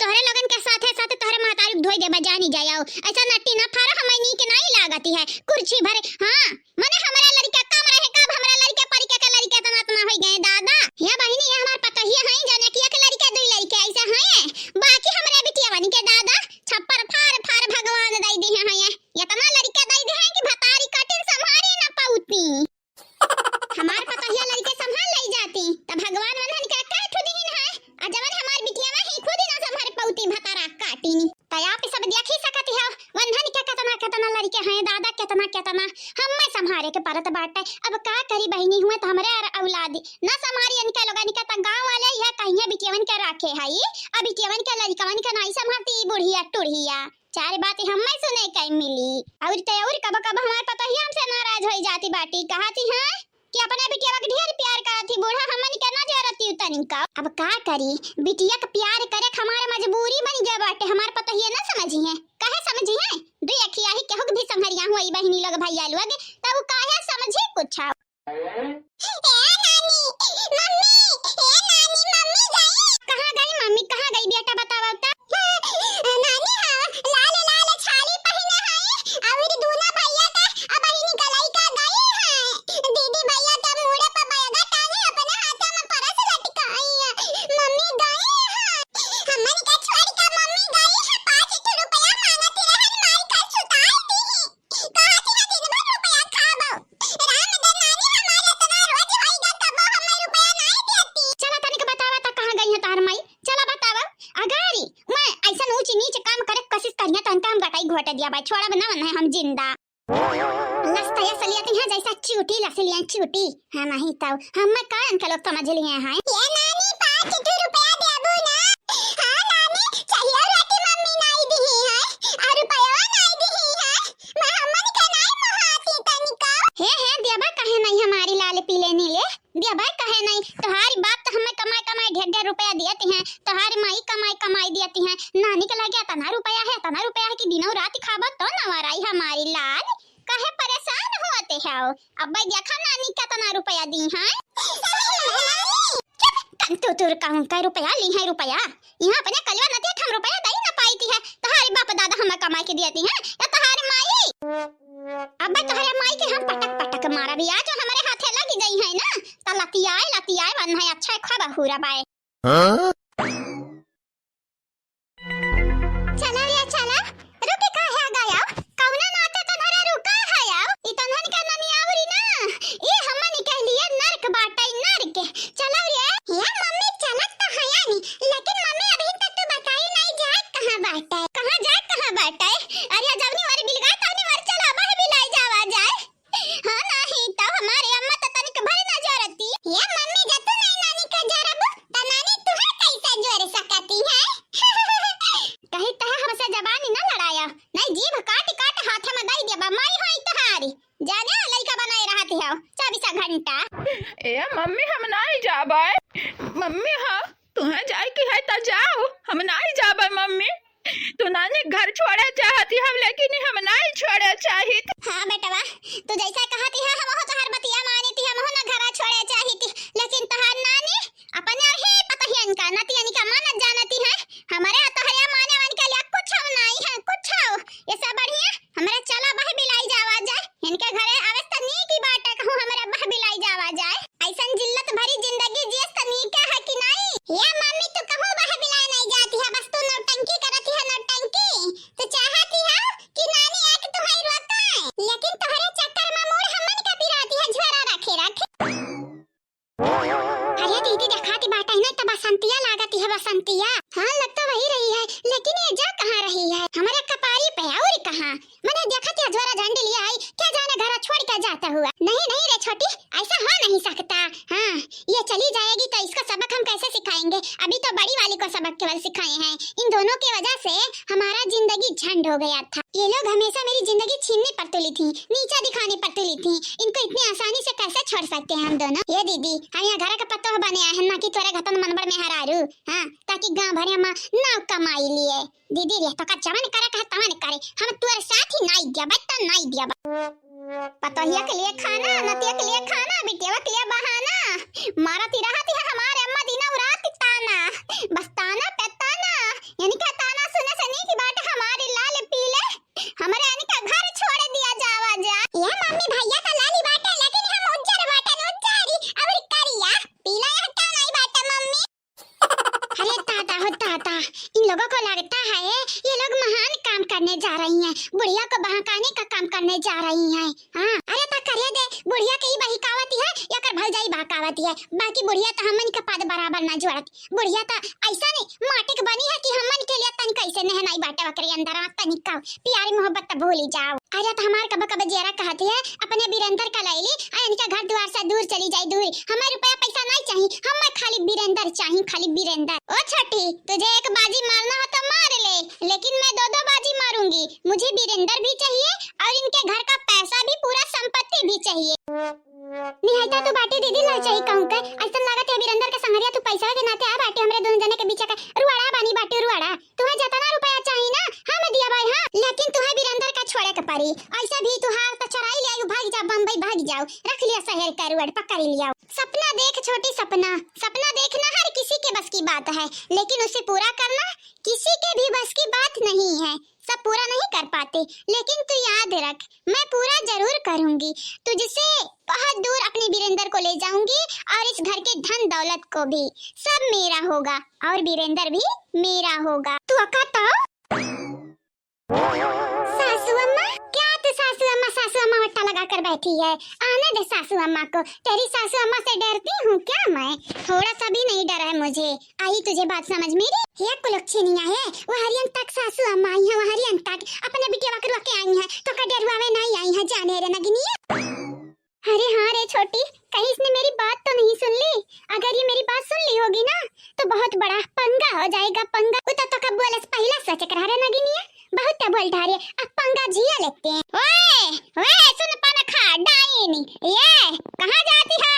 तोहरे लगन के साथे साथे तोहरे महतारी धोई देबा जानी जाओ। ऐसा नट्टी ना फारा हमें नी के नहीं लागती है कुर्सी भरे। हां माने हमारा लड़का कम रहे कब हमारा लड़के परिके के लड़के तना हो गए दादा। ये बहिनी ये हमार पता ही है जाने कि एक लड़के दुई लड़के ऐसा है। बाकी हमारे बिटिया बनी के दादा छप्पर फार फार भगवान दई दी है इतना लड़के दई दी है कि भतारी कटिन संभारी ना पाउती। हमार पता ही लड़के संभाल ले जाती त भगवान वनहन के का ठुदी है आ जवन हमार बिटिया में ही खुद ना संभाल पाउती भतारा काटिनी। त आप सब देख ही सकती हो वनहन के कितना लड़के हैं दादा कितना हम में संभारे के परत बाटे। अब का करी बहिनी हुए तो हमरे औलाद ना संभारी इनके लोगन के त गांव वाले यह कहिए बिटियावन के रखे हई अब बिटियावन के लड़कवन के नहीं संभालती बुढ़िया टुढ़िया। चार बातें हम में सुने कई मिली और ते और कब हमार पता ही हमसे नाराज हो जाती बाटी कहती है कि अपने बिटिया के ढेर प्यार करती बूढ़ा हमन के ना जरती उतनी का। अब का करी बिटिया का प्यार करे हमारे मजबूरी बन गया बाटे। हमार पता ही ना समझी है कहे समझी है दुई अखिया ही केहू भी संहरिया हुई बहिनी लोग भैया लोग तब काहे समझे कुछ। कहां गई मम्मी कहां गई बेटा बताओ त। नानी हां लाल लाल छाली पहने है और दूना भैया का अब बहिनी गलाई का गई है। दीदी भैया का मुड़े पर बैगा टांगे अपने हाथ में परस लटकाई है। मम्मी गई है हमन का छोड़ के मम्मी गई है 5 रुपया मांगती रहन माई का सुताई दी कहा कि ना 3 रुपया खाबो राम दे नानी हमारे इतना रोज होईगा तब हमें रुपया नहीं देती। चला तनिक बतावा त कहां गई है तार माई चला बतावा अगारी मैं ऐसा ऊंच नीच काम करे कोशिश करिया तो हम गटाई घोट दिया भाई छोड़ा बना है हम जिंदा लस्ता या सलियाती है जैसा चूटी लसलियां चूटी है नहीं तब हम में कान के लोग समझ लिए हैं। ये नानी 5 रुपया देबू ना। हां नानी चाहिए रोटी मम्मी नहीं दी है और रुपया नहीं दी है मैं हमन के नहीं महाती तनिका। हे देबा कहे नहीं हमारी लाल पीले नीले देबा कहे नहीं तुम्हारी बात तो हमें कमाई ढेर रुपया देती हैं तुम्हारी माई कमाई देती हैं नानी के लगे तना रुपया है कि दिनों रात खाबो तो नवराई हमारी लाल काहे परेशान होते हो। अब भाई देखा नानी कितना रुपया दी हैं तुर कहूं का रुपया ली है रुपया यहां अपने कलवा नती हम रुपया दई ना पाईती है तुम्हारी बाप दादा हमें कमाई के देती हैं या तुम्हारी माई। अब तुम्हारे माई के हम पटक मारा भी आज हमारे हाथे लगी गई है ना त लतियाए वन है अच्छा खबर हुरा बाय। चला रुके का है गया कौना नाते तनहरा रुका है यार इतनहन का ननी आवरी ना ये हमनी के लिए नरक बाटई नरक। चला रे या मम्मी चलत तो है यानी लेकिन मम्मी अभी तक तो बताई नहीं जाए कहां बाटई अरे जवनी वाली बिलगा तवनी वाली चला बह बिलाई जावा जाए। हां नहीं तो हमारे अम्मा तो तनिक भर ना जरती या मम्मी जतु नहीं नानी का जरब त नानी तू है कैसे जोर सकती है कहीं तह हमसे जबानी न लड़ाया नहीं जीभ काट हाथ में दई देबा माई होई तहारी जाने लइका बनाए रहती हो 24 घंटा। ए मम्मी हम नहीं जाबे मम्मी हां तुहे जाए की है त जाओ हम नहीं जाबे मम्मी तू नानी घर छोड़े चाहती हम लेकिन हम नहीं छोड़े चाहित। हां बेटवा तू जैसा कहती है हम हो तोहर बतिया मानती हम हो ना घर छोड़े चाहित लेकिन तोहर नानी अपने ही पता ही इनका नती इनका मानत जानती है हमारे तोहरे माने वन के लिए कुछ नहीं है कुछ ये सब बढ़िया हमारे चला बह बिलाई जावा जाए इनके घरे आवे त नी की बात है कहूं हमारे बह बिलाई जावा जाए ऐसन जिल्लत भरी जिंदगी जिए त नी का है कि नहीं। ये मम्मी तू कहूं बह बिलाई नहीं जाती है बस तू नौटंकी करती है नौटंकी तो चाहती है कि नानी एक तुम्हारी रोता है लेकिन तुम्हारे चक्कर में मूड हमन का पिराती है झोरा रखे अरे दीदी दिखाती बात है ना तो बसंतिया लागती है बसंतिया। हां लग तो वही रही है लेकिन ये जा कहां रही है हमारे कपारी पे और कहां मैंने देखा था झोरा झंडी लिया आई क्या जाने घर छोड़ के जाता हुआ। नहीं रे छोटी ऐसा हो नहीं सकता। हां ये चली जाएगी तो इसको सबक हम कैसे सिखाएंगे अभी तो बड़ी वाली को सबक केवल सिखाए हैं इन दोनों की वजह से हमारा जिंदगी झंड हो गया था। ये लोग हमेशा मेरी जिंदगी छीनने पर तुली थी नीचा दिखाने पर तुली थी इनको इतनी आसानी से कैसे छोड़ सकते हैं हम दोनों। ये दीदी हम यहाँ घर का पत्ता बने हैं ना कि तोरे घतन मनबड़ में हरारू हां ताकि गांव भर में नाव कमाई लिए दीदी रे तो का जवन करे कहा तवन करे हम तोरे साथ ही नहीं दिया बत्ता नहीं दिया पतोहिया के लिए खाना नतिया के लिए खाना बिटिया के लिए बहाना मारती रहती है हमारे अम्मा दिना रात ताना बस ताना पे ताना यानी का ताना सुने से नहीं कि बाटे हमारे लाल पीले हमारे यानी का घर छोड़ दिया जावा जा। ये मम्मी भैया का लाली बाटे लेकिन हम उज्जर बाटे उज्जरी और करिया पीला हटा नहीं बाटे मम्मी। अरे ताता हो ताता, इन लोगों को लगता है ये लोग महान काम करने जा रही हैं, बुढ़िया को बहकाने का काम करने जा रही हैं। हाँ अरे ता करिए दे, बुढ़िया के ही बहकावती है या कर भौजाई बहकावती है, बाकी बुढ़िया तो हमन के पद बराबर ना जोड़ती। बुढ़िया तो ऐसा नहीं माटिक बनी है कि हमन के लिए तन कैसे नहनाई बाटे बकरी अंदर तनिक का प्यारी मोहब्बत तो भूल ही जाओ। अरे तो हमार कब कब जेरा कहती है अपने बीरेंद्र का लैली इनका घर द्वार से दूर चली जाए दूर, हमें रुपया पैसा नहीं चाहिए, हमें खाली बीरेंद्र चाहिए, खाली बीरेंद्र। ओ छठी तुझे एक बाजी मारना हो तो मार ले, लेकिन मैं दो बाजी मारूंगी, मुझे बीरेंद्र भी चाहिए और इनके घर का पैसा भी पूरा संपत्ति भी चाहिए। निहायता तो बाटी दीदी ला चाहिए कहूं के ऐसा लागत है बीरेंद्र के संगरिया तू पैसा के नाते आ बाटी हमरे दोनों जने के बीच का रुवाड़ा बानी बाटी रुवाड़ा, तुम्हें जितना रुपया चाहिए ना हम दिया भाई। हां लेकिन तुम्हें बीरेंद्र का छोड़े के पड़ी, ऐसा भी तू हार तो चराई ले आयु भाग जा बम्बई भाग जाओ, रख लिया शहर का रुवाड़ पकड़ लिया। सपना देख छोटी सपना, सपना देखना हर किसी के बस की बात है, लेकिन उसे पूरा करना किसी के भी बस की बात नहीं है, सब पूरा नहीं कर पाते, लेकिन तू याद रख मैं पूरा जरूर करूंगी, तुझसे बहुत दूर अपने बीरेंद्र को ले जाऊंगी और इस घर के धन दौलत को भी, सब मेरा होगा और बीरेंद्र भी मेरा होगा। तू अकाता सासू अम्मा, क्या तू सासू अम्मा वट्टा लगा कर बैठी है, आने दे सासू अम्मा को, तेरी सासू अम्मा से डरती हूँ क्या मैं, थोड़ा सा भी नहीं डर है मुझे। आई तुझे बात समझ मेरी, ये कुलक्षणिया है वो हरियन तक सासू अम्मा आई है, वो हरियन तक अपने बिटिया वकरवा के आई है तो का डरवावे नहीं आई है जाने रे नगनिया। अरे हाँ रे छोटी, कहीं इसने मेरी बात तो नहीं सुन ली, अगर ये मेरी बात सुन ली होगी ना तो बहुत बड़ा पंगा हो जाएगा, पंगा उता तो कब बोले पहला सच करा रे नगनिया, बहुत बोल ढारे अब पंगा जिया लगते हैं। ओए ओए सुन पाना खा डाइनी, ये कहां जाती है,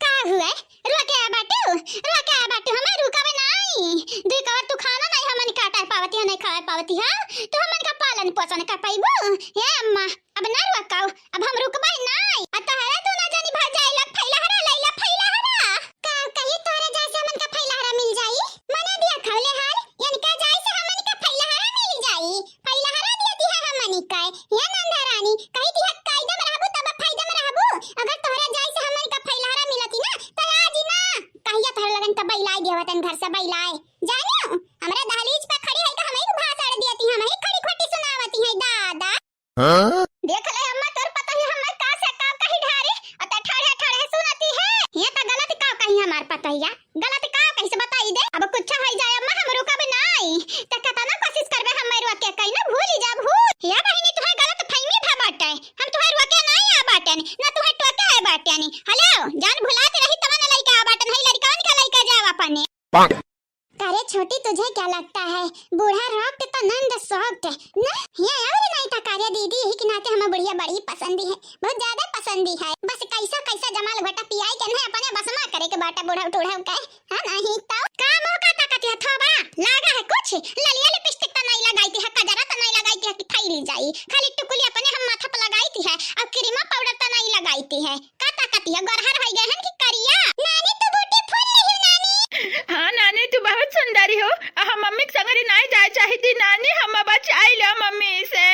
का हुआ रुके आ बाटू हमें रुकावे नहीं, दुई कवर तू खाना नहीं हमन काटा पावती है नहीं खा पावती है तो हमन का पालन पोषण कर पाइबो। हे अम्मा अब ना रुकाओ, अब हम रुकबै नहीं, अतः तू ना जानी भाग जाए लग फैलहरा लैला फैलहरा का कहीं तोरे जैसे हमन का फैलहरा मिल जाई, मने दिया खौले हाल यानी का जाई से हमन का फैलहरा मिल जाई, फैलहरा देती है हमन का ये नंदा रानी कही थी कायदा में रहबो तब फायदा में रहबो, अगर तोरे जाई से हमन का फैलहरा मिलती ना तो आज ना कहिया तोरे लगन त बैलाई देवतन घर से बैलाए जानो हमरा दहलीज पे खड़ी है का हमें भाषण देती है, हमें खड़ी खोटी सुनावती है दादा। हां देख ले अम्मा तोर पता है हमर का से का कही ढारे अत ठाड़े ठाड़े सुनाती है, ये त गलत का कही हमार पता है, गलत का कैसे बताई दे, अब कुछ हो जाए अम्मा हम रुकब नहीं त कतना कोशिश करबे हम रुके कहीं ना भूल जा भूल या बहिनी तुहे गलत फहमी भा बाटे, हम तुहे रुके नहीं आ बाटे ना तुहे टोके आ बाटे नी, हेलो जान भुलाते रही तमन लइका आ बाटे नहीं लड़कान का लइका जाव अपने। अरे छोटी तुझे क्या लगता है बूढ़ा रोक तो नंद सोक ना, ये और नहीं था कार्य दीदी ही के नाते हमें बुढ़िया बड़ी पसंदी है, बहुत ज्यादा पसंदी है, बस कैसा कैसा जमाल घटा पियाई के नहीं अपने बस में करे के बाटा बूढ़ा टूढ़ा का है नहीं तो का मौका ताकत है थोबा लागा है कुछ ललिया लिपस्टिक तो नहीं लगाई है, कजरा तो नहीं लगाई है कि थैली जाई, खाली टुकुली अपने हम माथा पे लगाई है और क्रीमा पाउडर तो नहीं लगाई है, का ताकत है गरहर हो गए हैं कि करिया नानी तो बूटी फूल रही नानी। हाँ नानी तू बहुत सुंदरी हो, हम मम्मी के संग नहीं जाए चाहती नानी, हम बचाई लो मम्मी से।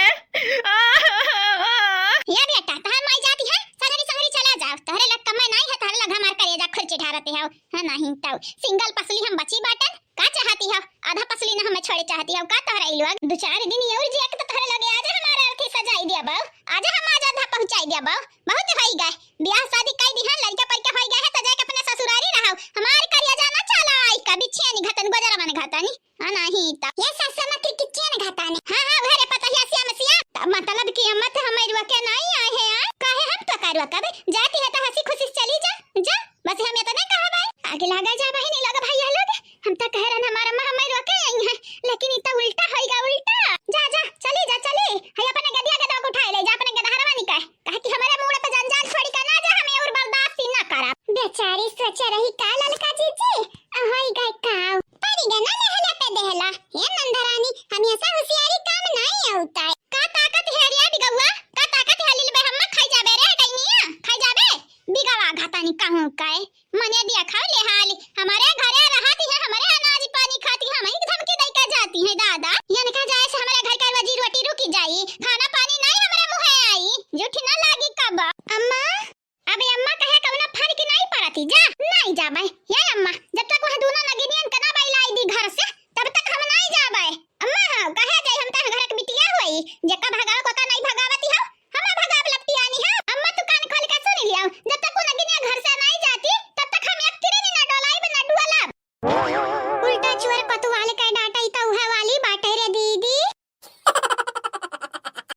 ये बेटा तहार माई जाती है संगरी चला जाओ, तहरे लग कमाई नहीं है, तहरे लग हमार करेजा खर्च ढारते हो है नहीं तो सिंगल पसली हम बची बाटन का चाहती हो, आधा पसली ना हमें छोड़े चाहती हो का तहरा ई लोग दो चार दिन और जी एक तो तहरे लगे आज हमारा अर्थी सजाई दिया बाऊ, आज हम आज आधा पहुंचाई दिया बाऊ, बहुत होई गए ब्याह शादी कई दिहां लड़का पैका होई गए है तो जाके अपने ससुरारी रहो, हमार करिया जाना चला आई का बिछिया नि घतन गोजरा मन घतानी हां नहीं तो ये सासा मत किच्चिया न घतानी। हां हां घरे पता है सिया मसिया मतलब कि अम्मा तो हमें रुके नहीं आए हैं काहे हम तो करवा कब जाती है तो हंसी खुशी चली जा जा बस हम ये तो नहीं कहा भाई आगे लगा जा भाई नहीं लगा भैया लोग हम तो कह रहे हमारा अम्मा हमें रोके आई है, लेकिन इतना उल्टा होएगा उल्टा जा जा चली जा चली है अपने गदिया गदा को उठा ले जा अपने गदहरवा निकाल कहे कि हमारे मुंह पे जंजाल छोड़ी का ना जा हमें और बर्दाश्त ही ना करा बेचारी सोच रही का ललका जीजी होई गए काव पड़ी गए ना नहला पे देहला ये नंदरानी हमेशा होशियारी काम नहीं होता है का ताकत है रिया बिगवा जाती है दादा, ये निकल जाए से हमारे घर का वजी रोटी रुकी जाई, खाना पानी नहीं हमारे मुंह आई, झूठी ना लागी कब। अम्मा अबे अम्मा कहे कवना फर्क नहीं पड़ती, जा नहीं जाबे ये अम्मा, जब तक वह दोनों नगिनियन कना बैलाई दी घर से तब तक हम नहीं जाबे। अम्मा हां कहे जाई हम त घर के बिटिया होई, जक्का भगाव को का नहीं भगावती हो, हम भगाव लगती आनी है। अम्मा तू कान खोल के सुन लिया, जब तक वो नगिनिया घर से नहीं जाती तब तक हम एक तिरे ना डोलाई ना डुअला। उल्टा चोर पतवाले